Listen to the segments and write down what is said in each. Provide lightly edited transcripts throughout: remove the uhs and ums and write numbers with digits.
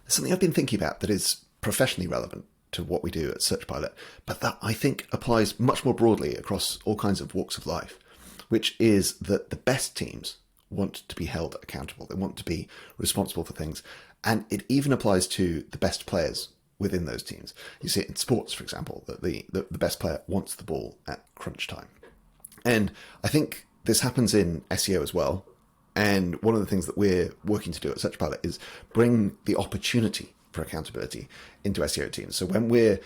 Something I've been thinking about that is professionally relevant to what we do at SearchPilot, but that I think applies much more broadly across all kinds of walks of life, which is that the best teams want to be held accountable. They want to be responsible for things. And it even applies to the best players within those teams. You see it in sports, for example, that the best player wants the ball at crunch time. And I think this happens in SEO as well. And one of the things that we're working to do at SearchPilot is bring the opportunity for accountability into SEO teams. So when we're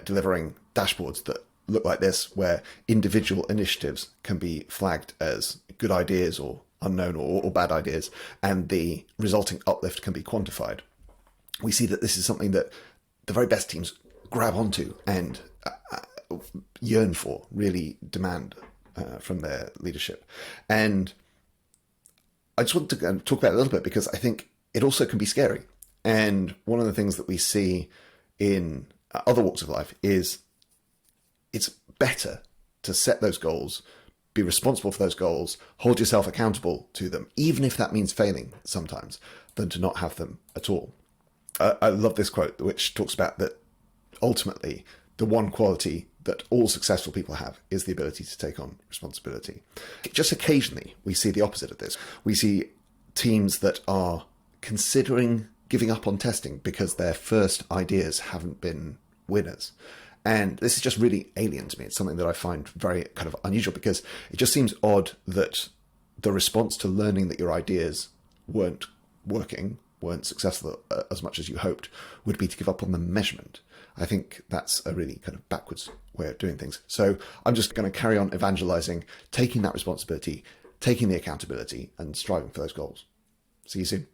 delivering dashboards that look like this, where individual initiatives can be flagged as good ideas or unknown or bad ideas, and the resulting uplift can be quantified, we see that this is something that the very best teams grab onto and yearn for, really demand from their leadership. And I just want to talk about it a little bit because I think it also can be scary. And one of the things that we see in other walks of life is it's better to set those goals, be responsible for those goals, hold yourself accountable to them, even if that means failing sometimes, than to not have them at all. I love this quote, which talks about that ultimately the one quality that all successful people have is the ability to take on responsibility. Just occasionally, we see the opposite of this. We see teams that are considering giving up on testing because their first ideas haven't been winners. And this is just really alien to me. It's something that I find very kind of unusual because it just seems odd that the response to learning that your ideas weren't working, weren't successful as much as you hoped, would be to give up on the measurement. I think that's a really kind of backwards way of doing things. So I'm just going to carry on evangelizing, taking that responsibility, taking the accountability, and striving for those goals. See you soon.